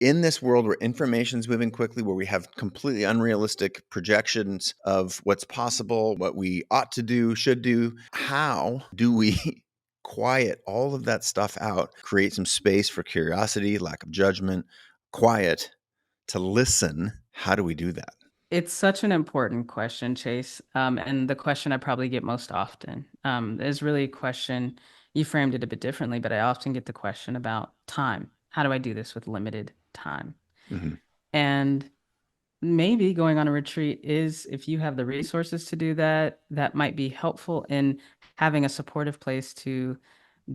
in this world where information's moving quickly, where we have completely unrealistic projections of what's possible, what we ought to do, should do, how do we quiet all of that stuff out, create some space for curiosity, lack of judgment, quiet to listen? How do we do that? It's such an important question, Chase. And the question I probably get most often is really a question. You framed it a bit differently, but I often get the question about time. How do I do this with limited time? Mm-hmm. And maybe going on a retreat is, if you have the resources to do that, that might be helpful in having a supportive place to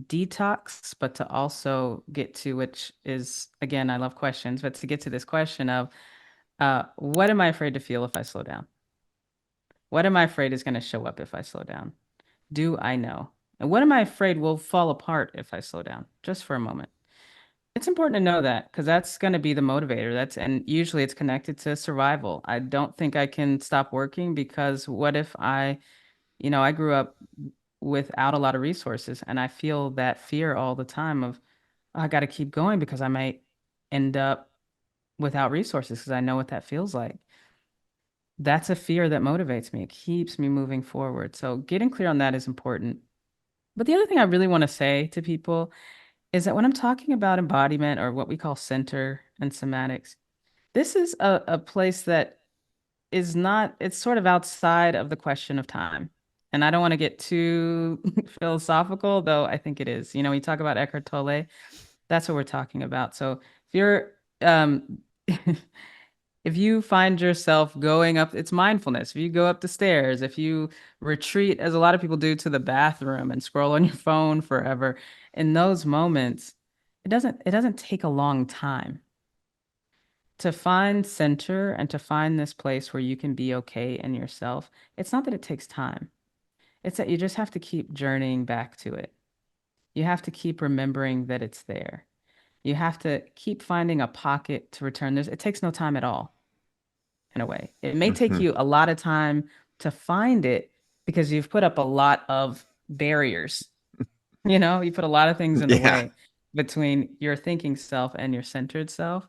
detox, but to also get to, which is, again, I love questions, but to get to this question of what am I afraid to feel if I slow down? What am I afraid is going to show up if I slow down? Do I know? And what am I afraid will fall apart if I slow down? Just for a moment. It's important to know that because that's going to be the motivator. And usually it's connected to survival. I don't think I can stop working because what if I grew up without a lot of resources and I feel that fear all the time of, "Oh, I got to keep going because I might end up without resources because I know what that feels like." That's a fear that motivates me. It keeps me moving forward. So getting clear on that is important. But the other thing I really want to say to people is that when I'm talking about embodiment or what we call center and somatics, this is a place that is not, it's sort of outside of the question of time. And I don't want to get too philosophical, though I think it is. When you talk about Eckhart Tolle, that's what we're talking about. So if you're if you find yourself going up, it's mindfulness. If you go up the stairs, if you retreat, as a lot of people do, to the bathroom and scroll on your phone forever, in those moments, it doesn't take a long time to find center and to find this place where you can be okay in yourself. It's not that it takes time. It's that you just have to keep journeying back to it. You have to keep remembering that it's there. You have to keep finding a pocket to return. It takes no time at all, in a way. It may take Mm-hmm. you a lot of time to find it because you've put up a lot of barriers. You put a lot of things in the Yeah. way between your thinking self and your centered self.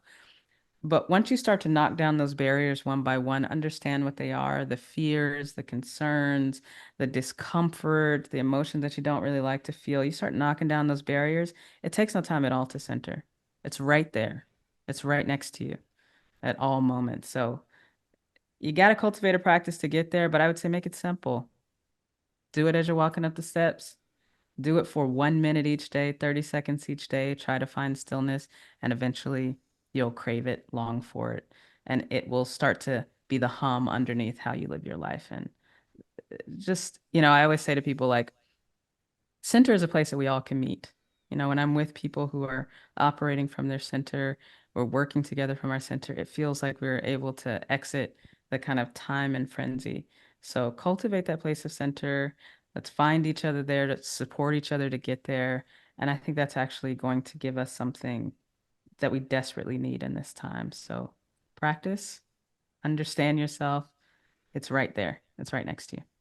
But once you start to knock down those barriers one by one, understand what they are, the fears, the concerns, the discomfort, the emotions that you don't really like to feel, you start knocking down those barriers. It takes no time at all to center. It's right there. It's right next to you at all moments. So you got to cultivate a practice to get there, but I would say make it simple. Do it as you're walking up the steps. Do it for 1 minute each day, 30 seconds each day. Try to find stillness, and eventually you'll crave it, long for it. And it will start to be the hum underneath how you live your life. And I always say to people, like, center is a place that we all can meet. When I'm with people who are operating from their center, we're working together from our center, it feels like we're able to exit the kind of time and frenzy. So cultivate that place of center. Let's find each other there to support each other to get there. And I think that's actually going to give us something that we desperately need in this time. So practice, understand yourself. It's right there. It's right next to you.